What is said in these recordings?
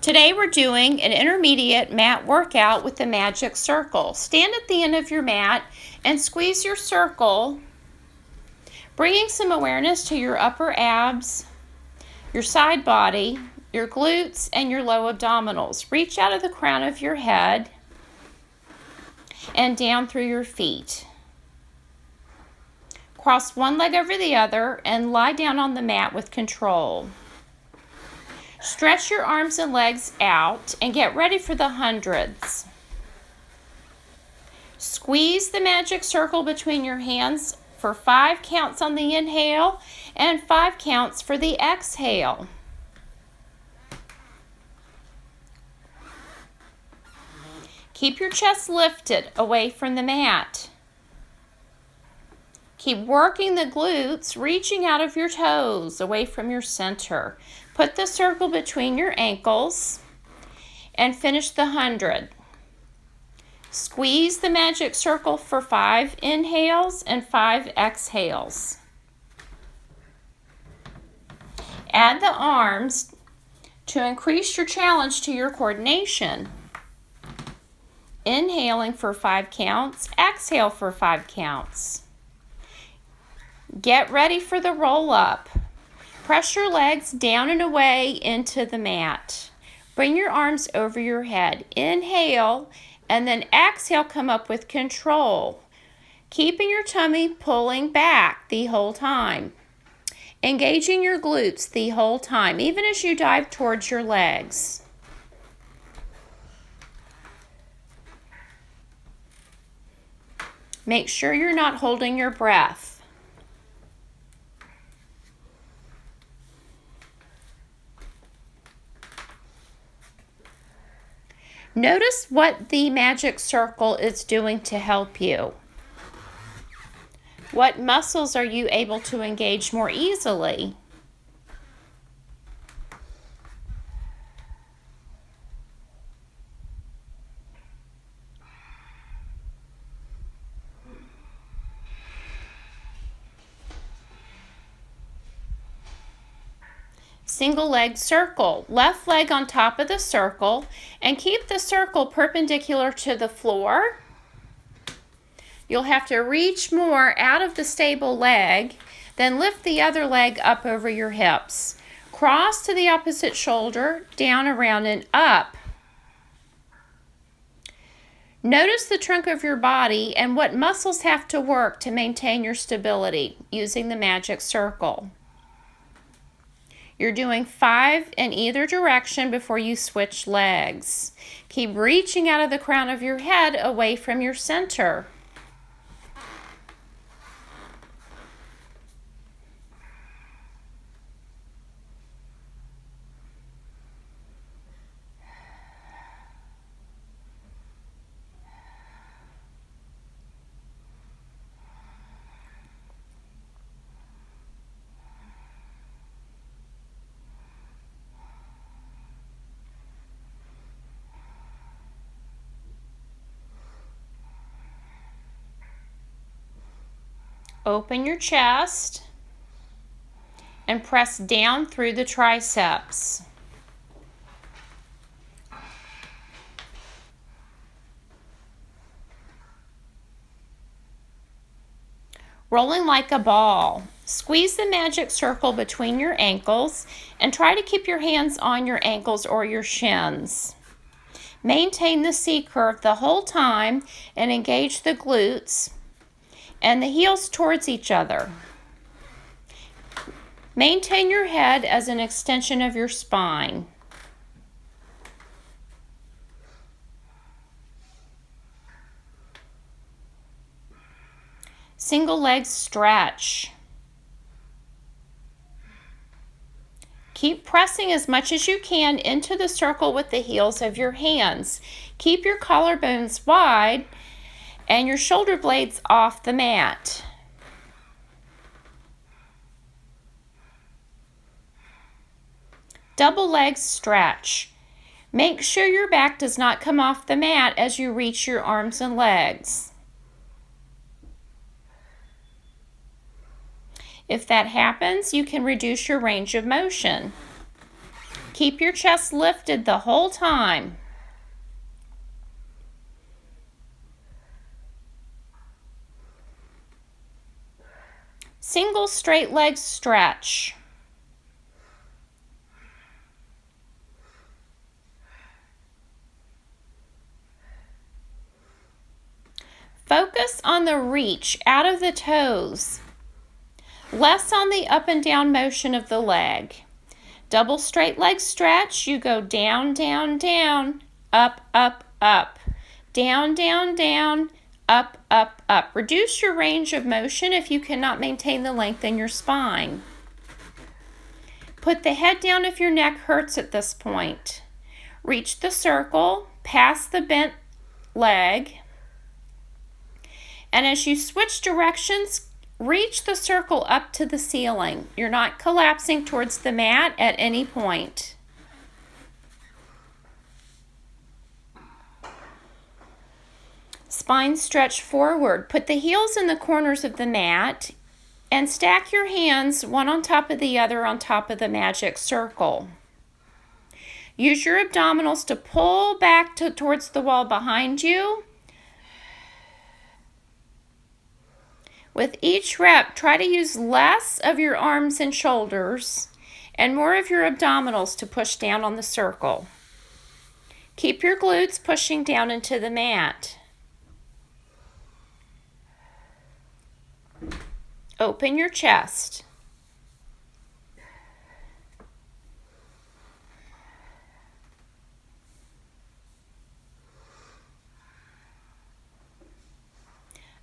Today we're doing an intermediate mat workout with the magic circle. Stand at the end of your mat and squeeze your circle, bringing some awareness to your upper abs, your side body, your glutes, and your low abdominals. Reach out of the crown of your head and down through your feet. Cross one leg over the other and lie down on the mat with control. Stretch your arms and legs out and get ready for the hundreds. Squeeze the magic circle between your hands for 5 counts on the inhale and 5 counts for the exhale. Keep your chest lifted away from the mat. Keep working the glutes, reaching out of your toes away from your center. Put the circle between your ankles and finish the 100. Squeeze the magic circle for 5 inhales and 5 exhales. Add the arms to increase your challenge to your coordination. Inhaling for 5 counts, exhale for 5 counts. Get ready for the roll up. Press your legs down and away into the mat. Bring your arms over your head. Inhale and then exhale, come up with control. Keeping your tummy pulling back the whole time. Engaging your glutes the whole time, even as you dive towards your legs. Make sure you're not holding your breath. Notice what the magic circle is doing to help you. What muscles are you able to engage more easily? Single leg circle. Left leg on top of the circle and keep the circle perpendicular to the floor. You'll have to reach more out of the stable leg, then lift the other leg up over your hips. Cross to the opposite shoulder, down, around, and up. Notice the trunk of your body and what muscles have to work to maintain your stability using the magic circle. You're doing 5 in either direction before you switch legs. Keep reaching out of the crown of your head away from your center. Open your chest and press down through the triceps. Rolling like a ball. Squeeze the magic circle between your ankles and try to keep your hands on your ankles or your shins. Maintain the C curve the whole time and engage the glutes and the heels towards each other. Maintain your head as an extension of your spine. Single leg stretch. Keep pressing as much as you can into the circle with the heels of your hands. Keep your collarbones wide and your shoulder blades off the mat. Double leg stretch. Make sure your back does not come off the mat as you reach your arms and legs. If that happens, you can reduce your range of motion. Keep your chest lifted the whole time. Single straight leg stretch. Focus on the reach out of the toes, less on the up and down motion of the leg. Double straight leg stretch, you go down, down, down, up, up, up, down, down, down, up, up, up. Reduce your range of motion if you cannot maintain the length in your spine. Put the head down if your neck hurts at this point. Reach the circle, pass the bent leg, and as you switch directions, reach the circle up to the ceiling. You're not collapsing towards the mat at any point. Spine stretch forward. Put the heels in the corners of the mat and stack your hands one on top of the other on top of the magic circle. Use your abdominals to pull back towards the wall behind you. With each rep, try to use less of your arms and shoulders and more of your abdominals to push down on the circle. Keep your glutes pushing down into the mat. Open your chest.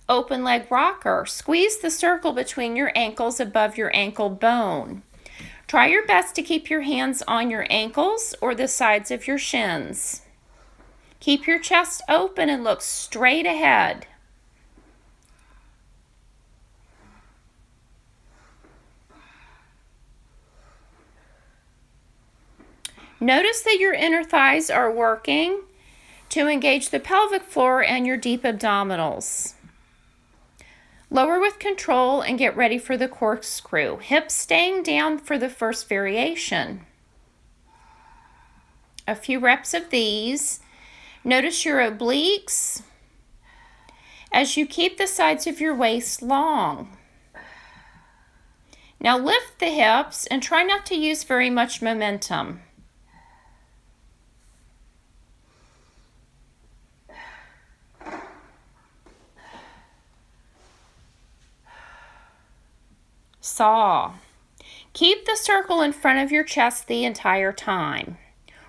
Open leg rocker. Squeeze the circle between your ankles above your ankle bone. Try your best to keep your hands on your ankles or the sides of your shins. Keep your chest open and look straight ahead. Notice that your inner thighs are working to engage the pelvic floor and your deep abdominals. Lower with control and get ready for the corkscrew. Hips staying down for the first variation. A few reps of these. Notice your obliques as you keep the sides of your waist long. Now lift the hips and try not to use very much momentum. Saw. Keep the circle in front of your chest the entire time.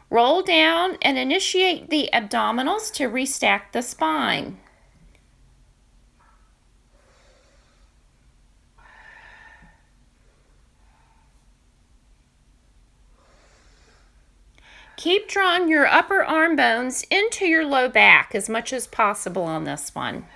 Roll down and initiate the abdominals to restack the spine. Keep drawing your upper arm bones into your low back as much as possible on this one.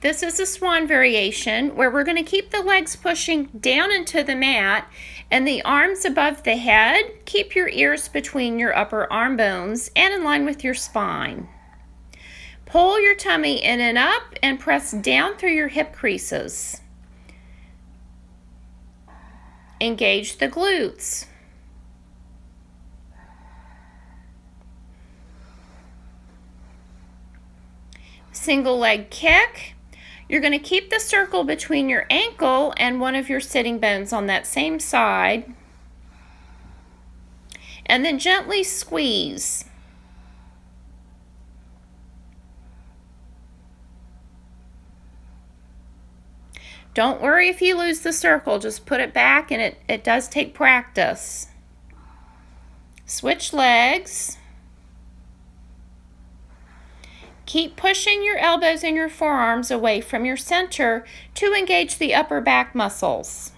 This is a swan variation where we're going to keep the legs pushing down into the mat and the arms above the head. Keep your ears between your upper arm bones and in line with your spine. Pull your tummy in and up and press down through your hip creases. Engage the glutes. Single leg kick. You're going to keep the circle between your ankle and one of your sitting bones on that same side. And then gently squeeze. Don't worry if you lose the circle, just put it back, and it does take practice. Switch legs. Keep pushing your elbows and your forearms away from your center to engage the upper back muscles.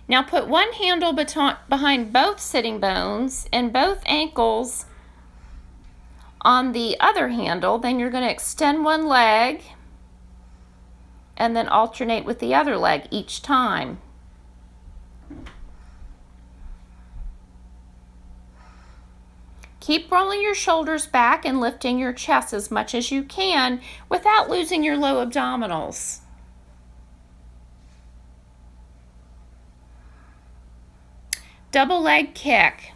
Now put one handle behind both sitting bones and both ankles On the other handle, then you're going to extend one leg and then alternate with the other leg each time. Keep rolling your shoulders back and lifting your chest as much as you can without losing your low abdominals. Double leg kick.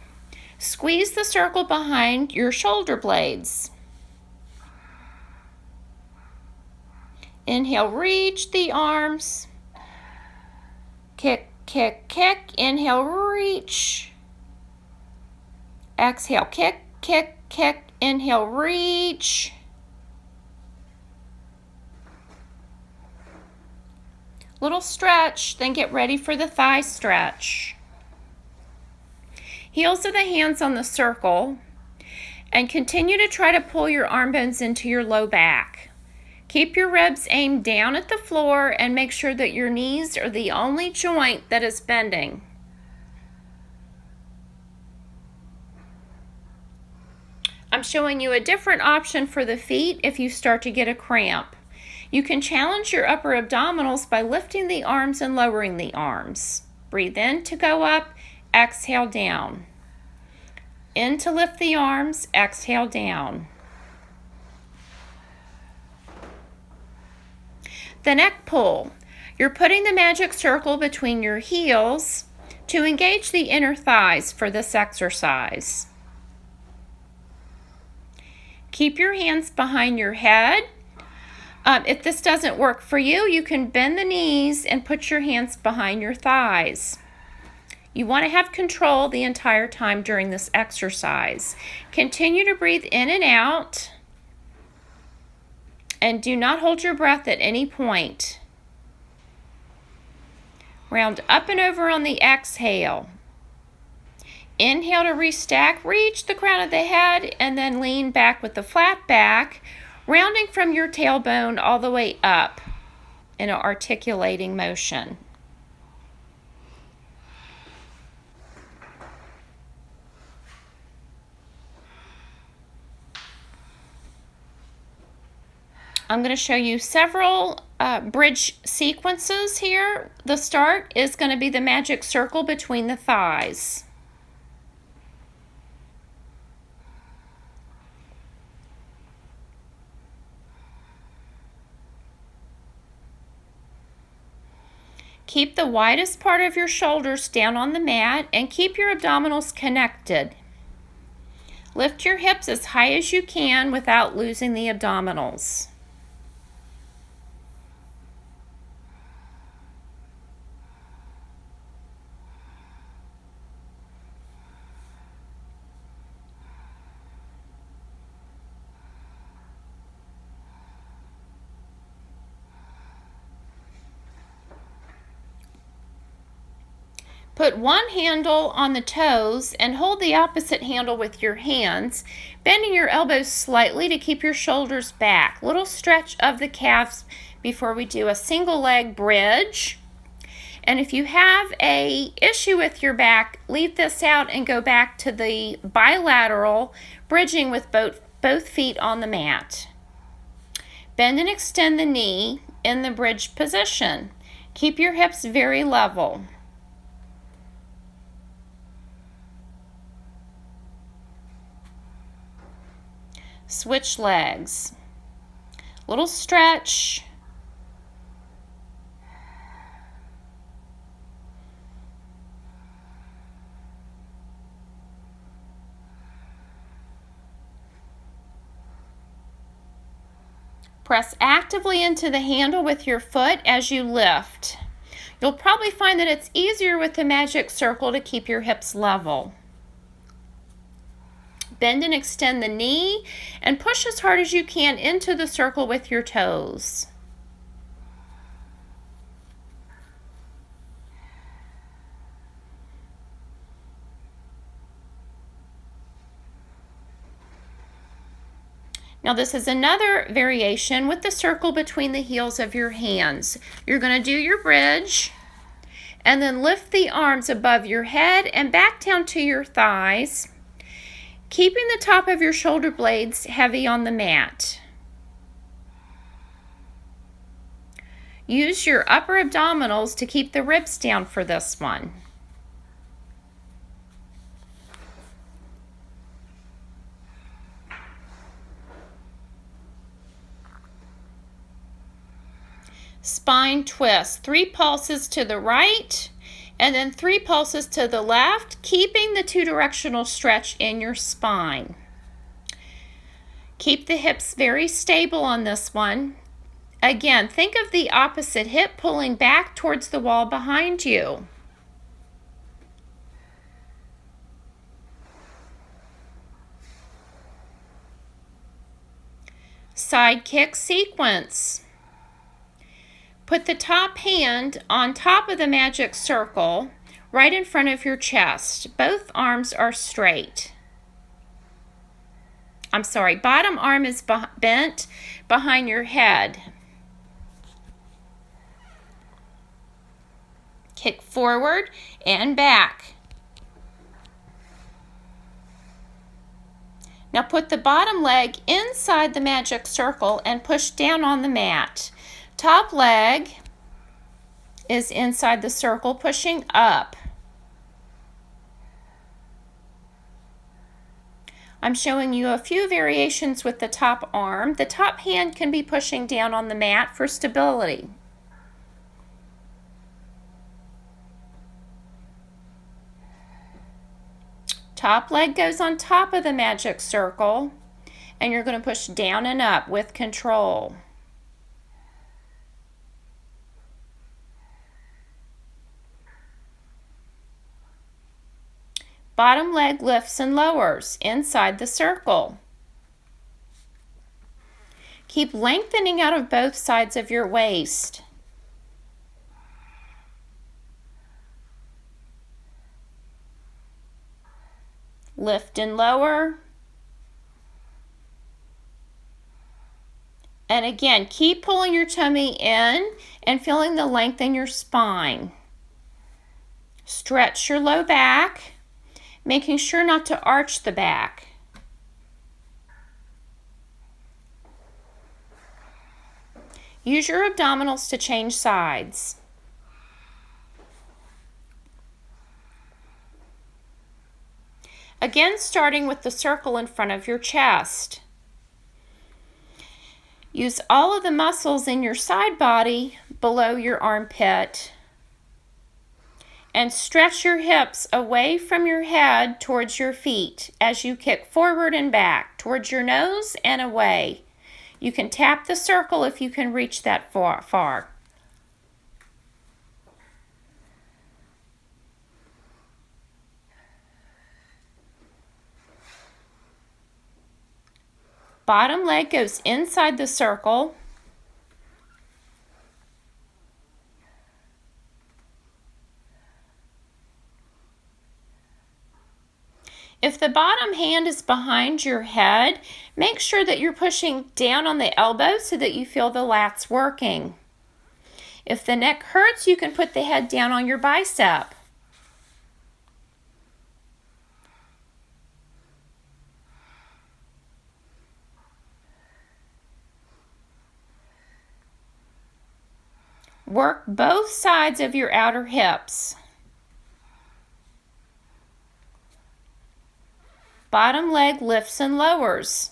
Squeeze the circle behind your shoulder blades. Inhale, reach the arms. Kick, kick, kick. Inhale, reach. Exhale, kick, kick, kick. Inhale, reach. Little stretch, then get ready for the thigh stretch. Heels of the hands on the circle, and continue to try to pull your arm bones into your low back. Keep your ribs aimed down at the floor and make sure that your knees are the only joint that is bending. I'm showing you a different option for the feet if you start to get a cramp. You can challenge your upper abdominals by lifting the arms and lowering the arms. Breathe in to go up, exhale down. In to lift the arms, exhale down. The neck pull. You're putting the magic circle between your heels to engage the inner thighs for this exercise. Keep your hands behind your head. If this doesn't work for you, you can bend the knees and put your hands behind your thighs. You want to have control the entire time during this exercise. Continue to breathe in and out, and do not hold your breath at any point. Round up and over on the exhale. Inhale to restack, reach the crown of the head, and then lean back with the flat back, rounding from your tailbone all the way up in an articulating motion. I'm going to show you several bridge sequences here. The start is going to be the magic circle between the thighs. Keep the widest part of your shoulders down on the mat and keep your abdominals connected. Lift your hips as high as you can without losing the abdominals. Put one handle on the toes and hold the opposite handle with your hands, bending your elbows slightly to keep your shoulders back. Little stretch of the calves before we do a single leg bridge. And if you have an issue with your back, leave this out and go back to the bilateral bridging with both feet on the mat. Bend and extend the knee in the bridge position. Keep your hips very level. Switch legs. Little stretch. Press actively into the handle with your foot as you lift. You'll probably find that it's easier with the magic circle to keep your hips level. Bend and extend the knee and push as hard as you can into the circle with your toes. Now this is another variation with the circle between the heels of your hands. You're going to do your bridge and then lift the arms above your head and back down to your thighs. keeping the top of your shoulder blades heavy on the mat. Use your upper abdominals to keep the ribs down for this one. Spine twist, 3 pulses to the right and then 3 pulses to the left, keeping the 2-directional stretch in your spine. Keep the hips very stable on this one. Again, think of the opposite hip pulling back towards the wall behind you. Side kick sequence. Put the top hand on top of the magic circle right in front of your chest. Both arms are straight. I'm sorry, bottom arm is bent behind your head. Kick forward and back. Now put the bottom leg inside the magic circle and push down on the mat. Top leg is inside the circle, pushing up. I'm showing you a few variations with the top arm. The top hand can be pushing down on the mat for stability. Top leg goes on top of the magic circle, and you're going to push down and up with control. Bottom leg lifts and lowers inside the circle. Keep lengthening out of both sides of your waist. Lift and lower. And again, keep pulling your tummy in and feeling the length in your spine. Stretch your low back, making sure not to arch the back. Use your abdominals to change sides. Again, starting with the circle in front of your chest. Use all of the muscles in your side body below your armpit. And stretch your hips away from your head towards your feet as you kick forward and back, towards your nose and away. You can tap the circle if you can reach that far. Bottom leg goes inside the circle. If the bottom hand is behind your head, make sure that you're pushing down on the elbow so that you feel the lats working. If the neck hurts, you can put the head down on your bicep. Work both sides of your outer hips. Bottom leg lifts and lowers.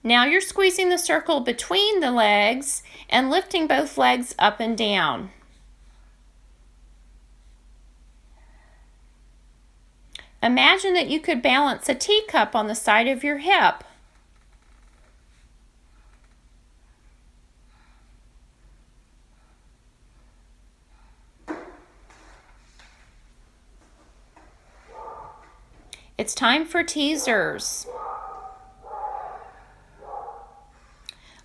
Now you're squeezing the circle between the legs and lifting both legs up and down. Imagine that you could balance a teacup on the side of your hip. It's time for teasers.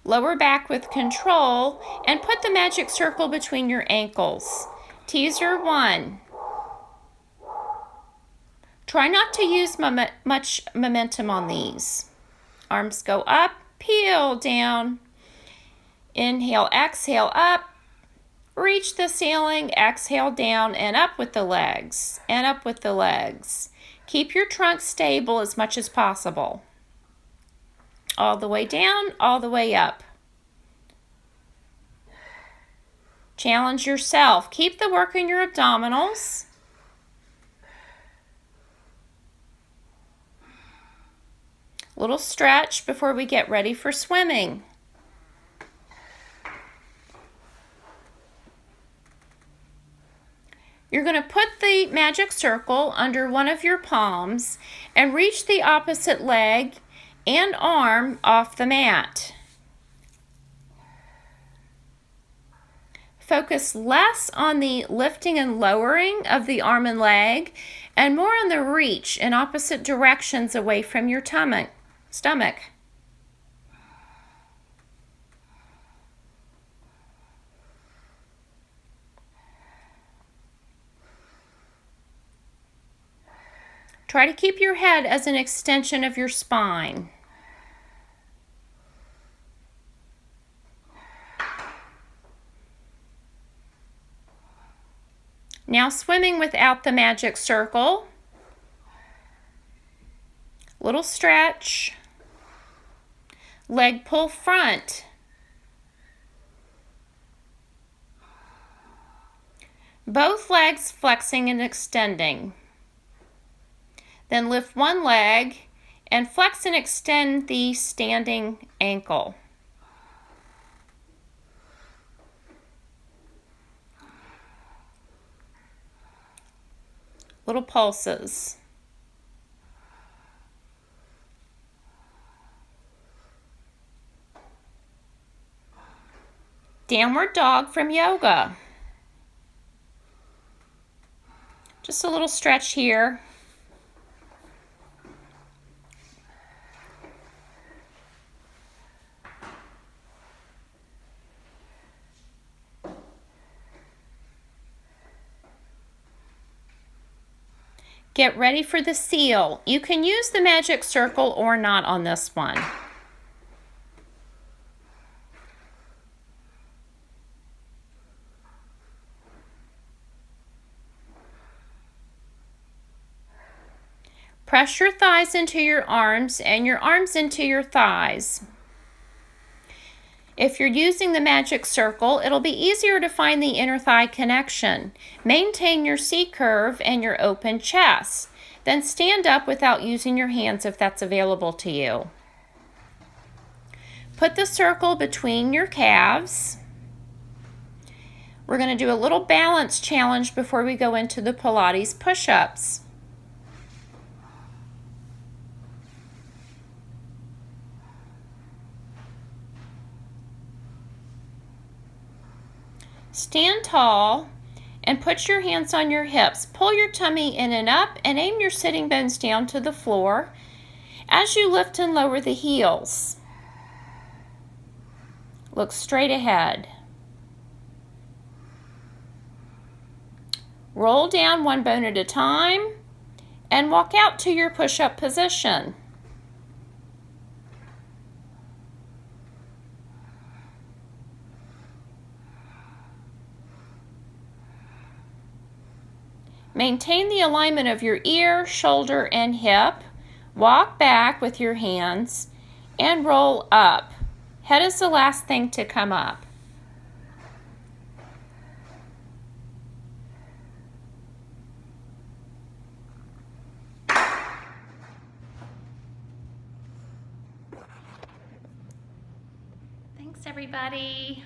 Lower back with control and put the magic circle between your ankles. Teaser 1. Try not to use much momentum on these. Arms go up peel down. Inhale, exhale, up. Reach the ceiling, exhale down and up with the legs, and up with the legs. Keep your trunk stable as much as possible. All the way down, all the way up. Challenge yourself. Keep the work in your abdominals. Little stretch before we get ready for swimming. You're going to put the magic circle under one of your palms and reach the opposite leg and arm off the mat. Focus less on the lifting and lowering of the arm and leg and more on the reach in opposite directions away from your stomach. Try to keep your head as an extension of your spine. Now swimming without the magic circle. Little stretch. Leg pull front. Both legs flexing and extending. Then lift one leg and flex and extend the standing ankle. Little pulses. Downward dog from yoga. Just a little stretch here. Get ready for the seal. You can use the magic circle or not on this one. Press your thighs into your arms and your arms into your thighs. If you're using the magic circle, it'll be easier to find the inner thigh connection. Maintain your C curve and your open chest. Then stand up without using your hands if that's available to you. Put the circle between your calves. We're going to do a little balance challenge before we go into the Pilates push-ups. Stand tall and put your hands on your hips. Pull your tummy in and up and aim your sitting bones down to the floor as you lift and lower the heels. Look straight ahead. Roll down one bone at a time and walk out to your push-up position. Maintain the alignment of your ear, shoulder, and hip. Walk back with your hands and roll up. Head is the last thing to come up. Thanks, everybody.